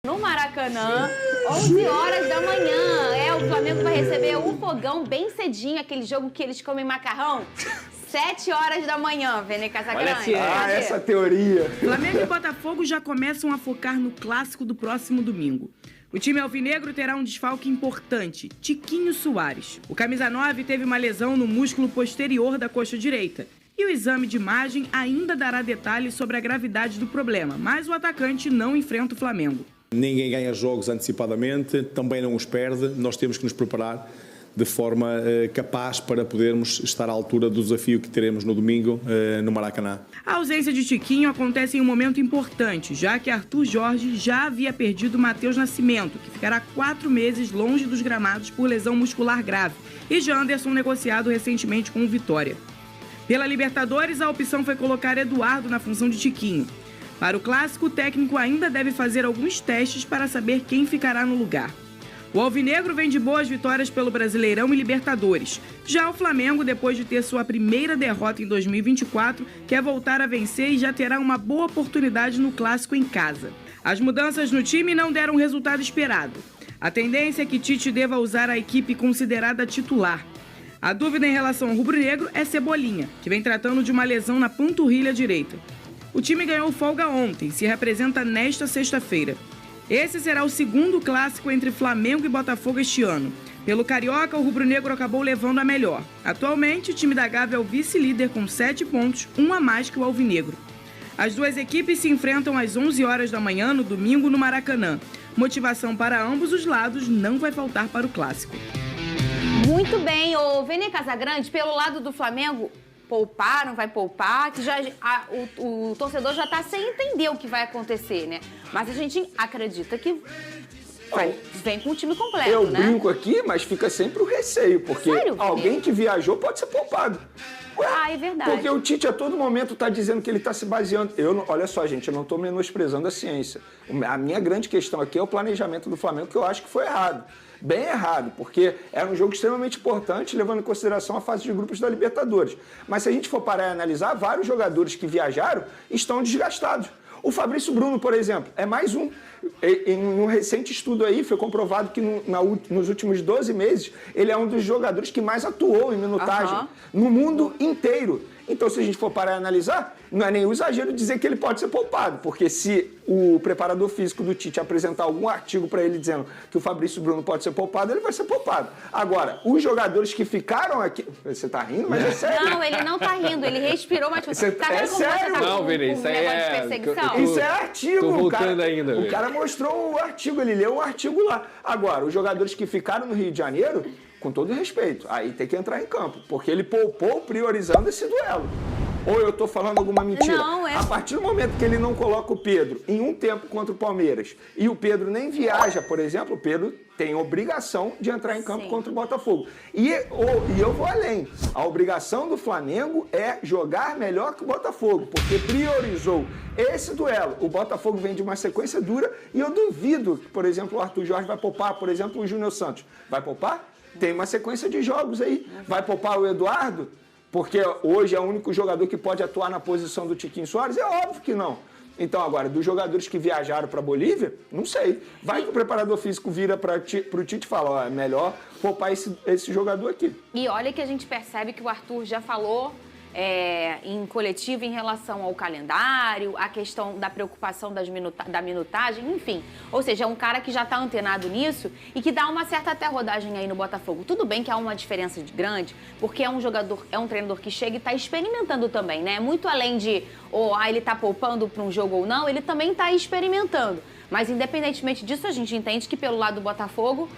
No Maracanã, 11 horas da manhã. O Flamengo vai receber o Fogão bem cedinho, aquele jogo que eles comem macarrão. 7 horas da manhã, Vene Casagrande. Essa teoria. Flamengo e Botafogo já começam a focar no clássico do próximo domingo. O time alvinegro terá um desfalque importante, Tiquinho Soares. O camisa 9 teve uma lesão no músculo posterior da coxa direita. E o exame de imagem ainda dará detalhes sobre a gravidade do problema, mas o atacante não enfrenta o Flamengo. Ninguém ganha jogos antecipadamente, também não os perde. Nós temos que nos preparar de forma capaz para podermos estar à altura do desafio que teremos no domingo no Maracanã. A ausência de Tiquinho acontece em um momento importante, já que Arthur Jorge já havia perdido Matheus Nascimento, que ficará 4 meses longe dos gramados por lesão muscular grave, e Janderson negociado recentemente com o Vitória. Pela Libertadores, a opção foi colocar Eduardo na função de Tiquinho. Para o clássico, o técnico ainda deve fazer alguns testes para saber quem ficará no lugar. O alvinegro vem de boas vitórias pelo Brasileirão e Libertadores. Já o Flamengo, depois de ter sua primeira derrota em 2024, quer voltar a vencer e já terá uma boa oportunidade no clássico em casa. As mudanças no time não deram o resultado esperado. A tendência é que Tite deva usar a equipe considerada titular. A dúvida em relação ao rubro-negro é Cebolinha, que vem tratando de uma lesão na panturrilha direita. O time ganhou folga ontem, se representa nesta sexta-feira. Esse será o segundo clássico entre Flamengo e Botafogo este ano. Pelo Carioca, o rubro-negro acabou levando a melhor. Atualmente, o time da Gávea é o vice-líder com 7 pontos, um a mais que o alvinegro. As duas equipes se enfrentam às 11 horas da manhã no domingo no Maracanã. Motivação para ambos os lados não vai faltar para o clássico. Muito bem, o Vene Casagrande, pelo lado do Flamengo, poupar, não vai poupar, que o torcedor já está sem entender o que vai acontecer, né? Mas a gente acredita que vem com o time completo, Eu né? brinco aqui, mas fica sempre o receio, porque Sério, alguém que viajou pode ser poupado. É verdade. Porque o Tite a todo momento está dizendo que ele está se baseando... Olha só, gente, eu não estou menosprezando a ciência. A minha grande questão aqui é o planejamento do Flamengo, que eu acho que foi errado. Bem errado, porque era um jogo extremamente importante, levando em consideração a fase de grupos da Libertadores. Mas se a gente for parar e analisar, vários jogadores que viajaram estão desgastados. O Fabrício Bruno, por exemplo, é mais um. Em um recente estudo aí, foi comprovado que nos últimos 12 meses, ele é um dos jogadores que mais atuou em minutagem no mundo inteiro. Então, se a gente for parar e analisar, não é nenhum exagero dizer que ele pode ser poupado, porque se o preparador físico do Tite apresentar algum artigo para ele dizendo que o Fabrício Bruno pode ser poupado, ele vai ser poupado. Agora, os jogadores que ficaram aqui... Você tá rindo, mas é sério. Não, ele não tá rindo, ele respirou, mas... Você tá vendo como sério? você tá não, Vini, isso aí é... Isso é artigo, tô voltando ainda, o cara mostrou o artigo, ele leu o artigo lá. Agora, os jogadores que ficaram no Rio de Janeiro, com todo respeito, aí tem que entrar em campo, porque ele poupou priorizando esse duelo. Ou eu tô falando alguma mentira? Não, A partir do momento que ele não coloca o Pedro em um tempo contra o Palmeiras e o Pedro nem viaja, por exemplo, o Pedro tem obrigação de entrar em campo contra o Botafogo. E eu vou além. A obrigação do Flamengo é jogar melhor que o Botafogo, porque priorizou esse duelo. O Botafogo vem de uma sequência dura e eu duvido que, por exemplo, o Arthur Jorge vai poupar, por exemplo, o Júnior Santos. Vai poupar? Tem uma sequência de jogos aí. Vai poupar o Eduardo? Porque hoje é o único jogador que pode atuar na posição do Tiquinho Soares? É óbvio que não. Então, agora, dos jogadores que viajaram para a Bolívia, não sei. Vai que o preparador físico vira para o Tite e fala, é melhor poupar esse jogador aqui. E olha que a gente percebe que o Arthur já falou em coletivo em relação ao calendário, a questão da preocupação da minutagem, enfim. Ou seja, é um cara que já está antenado nisso e que dá uma certa até rodagem aí no Botafogo. Tudo bem que há uma diferença grande, porque é um treinador que chega e está experimentando também, né? Muito além de, ele está poupando para um jogo ou não, ele também está experimentando. Mas, independentemente disso, a gente entende que, pelo lado do Botafogo,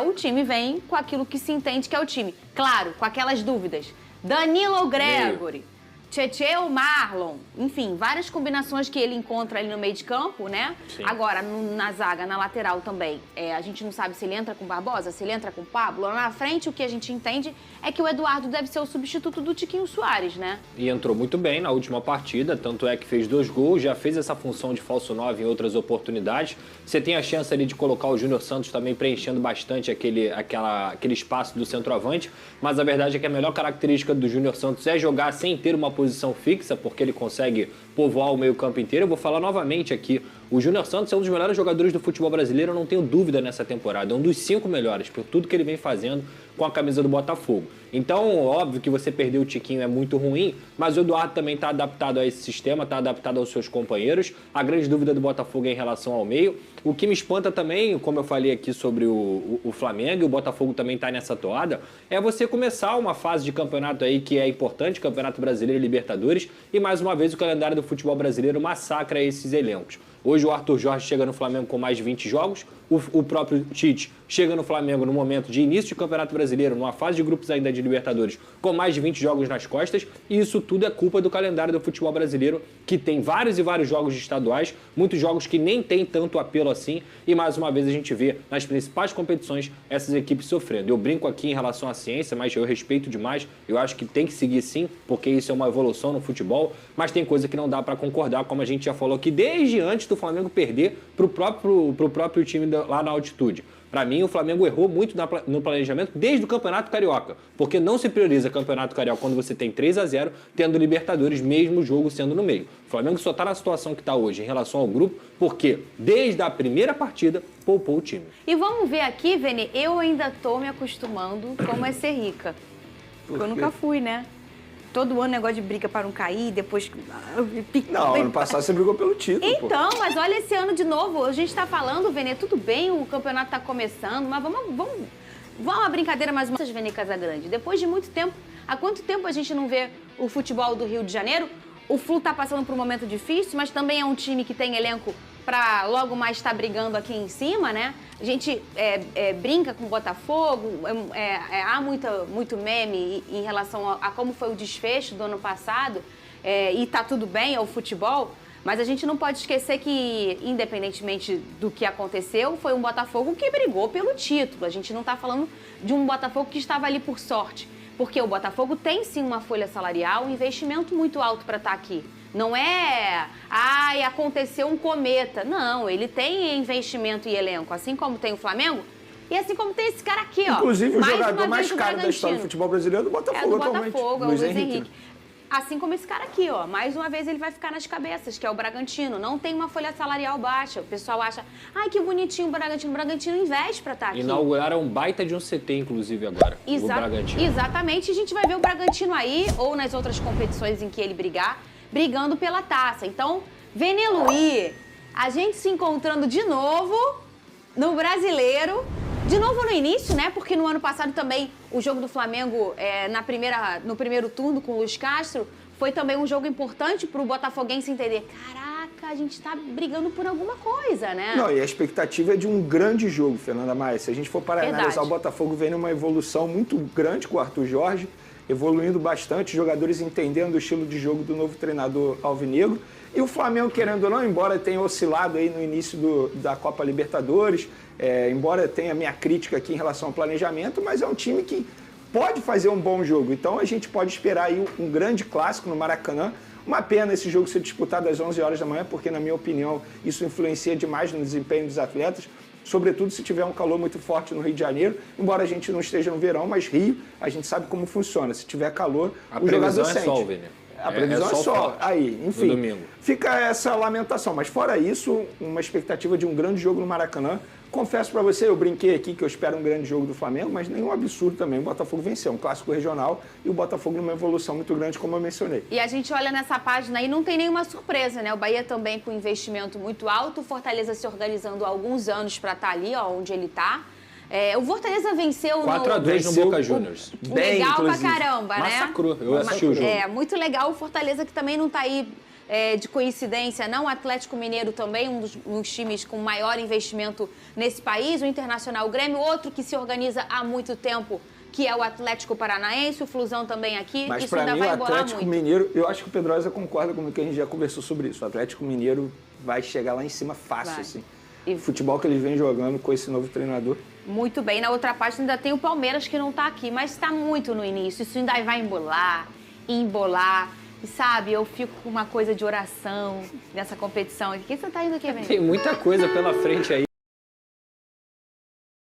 o time vem com aquilo que se entende que é o time. Claro, com aquelas dúvidas. Danilo ou Gregory, Tietê ou Marlon, enfim, várias combinações que ele encontra ali no meio de campo, né? Sim. Agora, na zaga, na lateral também, a gente não sabe se ele entra com o Barbosa, se ele entra com o Pablo. Lá na frente, o que a gente entende é que o Eduardo deve ser o substituto do Tiquinho Soares, né? E entrou muito bem na última partida, tanto é que fez 2 gols, já fez essa função de falso 9 em outras oportunidades. Você tem a chance ali de colocar o Júnior Santos também preenchendo bastante aquele espaço do centroavante, mas a verdade é que a melhor característica do Júnior Santos é jogar sem ter uma posição fixa, porque ele consegue povoar o meio-campo inteiro. Eu vou falar novamente aqui O Júnior Santos é um dos melhores jogadores do futebol brasileiro, eu não tenho dúvida nessa temporada. É um dos 5 melhores, por tudo que ele vem fazendo com a camisa do Botafogo. Então, óbvio que você perder o Tiquinho é muito ruim, mas o Eduardo também está adaptado a esse sistema, está adaptado aos seus companheiros. A grande dúvida do Botafogo é em relação ao meio. O que me espanta também, como eu falei aqui sobre o Flamengo, e o Botafogo também está nessa toada, é você começar uma fase de campeonato aí que é importante, Campeonato Brasileiro e Libertadores, e mais uma vez o calendário do futebol brasileiro massacra esses elencos. Hoje o Arthur Jorge chega no Flamengo com mais de 20 jogos, o próprio Tite chega no Flamengo no momento de início de Campeonato Brasileiro, numa fase de grupos ainda de Libertadores, com mais de 20 jogos nas costas, e isso tudo é culpa do calendário do futebol brasileiro, que tem vários e vários jogos estaduais, muitos jogos que nem tem tanto apelo assim, e mais uma vez a gente vê nas principais competições essas equipes sofrendo. Eu brinco aqui em relação à ciência, mas eu respeito demais, eu acho que tem que seguir sim, porque isso é uma evolução no futebol, mas tem coisa que não dá para concordar, como a gente já falou aqui, desde antes do Flamengo perder pro próprio time lá na altitude. Para mim, o Flamengo errou muito no planejamento desde o Campeonato Carioca, porque não se prioriza Campeonato Carioca quando você tem 3-0, tendo Libertadores, mesmo o jogo sendo no meio. O Flamengo só está na situação que está hoje em relação ao grupo, porque desde a primeira partida poupou o time. E vamos ver aqui, Vene, eu ainda tô me acostumando como é ser rica. Porque eu nunca fui, né? Todo ano negócio de briga para não cair, depois... Não, ano passado você brigou pelo título, Então, mas olha esse ano de novo. A gente tá falando, Vene, tudo bem, o campeonato tá começando, mas vamos uma brincadeira mais uma vez, Vene Casagrande. Depois de muito tempo, há quanto tempo a gente não vê o futebol do Rio de Janeiro? O Flu tá passando por um momento difícil, mas também é um time que tem elenco para logo mais estar brigando aqui em cima, né? A gente brinca com o Botafogo, há muito meme em relação a como foi o desfecho do ano passado, e tá tudo bem, é o futebol, mas a gente não pode esquecer que, independentemente do que aconteceu, foi um Botafogo que brigou pelo título. A gente não tá falando de um Botafogo que estava ali por sorte, porque o Botafogo tem sim uma folha salarial, um investimento muito alto para estar aqui. Não é, aconteceu um cometa. Não, ele tem investimento e elenco, assim como tem o Flamengo e assim como tem esse cara aqui, ó. Inclusive, o jogador mais caro da história do futebol brasileiro é do Botafogo atualmente. Botafogo, é o Luiz Henrique. Assim como esse cara aqui, ó. Mais uma vez ele vai ficar nas cabeças, que é o Bragantino. Não tem uma folha salarial baixa. O pessoal acha, ai, que bonitinho o Bragantino. O Bragantino investe pra estar aqui. Inauguraram um baita de um CT, inclusive, agora. O Bragantino. Exatamente. A gente vai ver o Bragantino aí, ou nas outras competições em que ele brigando pela taça. Então, Vene Luí, a gente se encontrando de novo no Brasileiro. De novo no início, né? Porque no ano passado também o jogo do Flamengo no primeiro turno com o Luiz Castro foi também um jogo importante para o botafoguense entender. Caraca, a gente tá brigando por alguma coisa, né? Não, e a expectativa é de um grande jogo, Fernanda Maia. Se a gente for para analisar, o Botafogo vem numa evolução muito grande com o Arthur Jorge, evoluindo bastante, jogadores entendendo o estilo de jogo do novo treinador alvinegro. E o Flamengo, querendo ou não, embora tenha oscilado aí no início da Copa Libertadores, embora tenha minha crítica aqui em relação ao planejamento, mas é um time que pode fazer um bom jogo. Então a gente pode esperar aí um grande clássico no Maracanã. Uma pena esse jogo ser disputado às 11 horas da manhã, porque, na minha opinião, isso influencia demais no desempenho dos atletas, sobretudo se tiver um calor muito forte no Rio de Janeiro, embora a gente não esteja no verão, mas Rio, a gente sabe como funciona. Se tiver calor, o jogador sente. Sol, Vene. A previsão é só. Aí, enfim, fica essa lamentação. Mas fora isso, uma expectativa de um grande jogo no Maracanã. Confesso para você, eu brinquei aqui que eu espero um grande jogo do Flamengo, mas nenhum absurdo também. O Botafogo venceu, um clássico regional, e o Botafogo numa evolução muito grande, como eu mencionei. E a gente olha nessa página aí, não tem nenhuma surpresa, né? O Bahia também com investimento muito alto, o Fortaleza se organizando há alguns anos para estar ali, ó, onde ele está. O Fortaleza venceu 4-2 no Boca Juniors. Bem, legal inclusive. Pra caramba, né? Massacrou, eu assisti o jogo. Muito legal. O Fortaleza que também não tá aí de coincidência, não. O Atlético Mineiro também, um dos times com maior investimento nesse país. O Internacional, o Grêmio, outro que se organiza há muito tempo, que é o Atlético Paranaense, o Flusão também aqui. Mas isso pra ainda mim, vai o embolar Atlético muito. Mineiro, eu acho que o Pedrosa concorda comigo que a gente já conversou sobre isso. O Atlético Mineiro vai chegar lá em cima fácil, assim. E o futebol que eles vêm jogando com esse novo treinador. Muito bem. Na outra parte ainda tem o Palmeiras, que não está aqui, mas está muito no início. Isso ainda vai embolar. E sabe, eu fico com uma coisa de oração nessa competição. O que você está indo aqui, Vene? Tem muita coisa pela frente aí.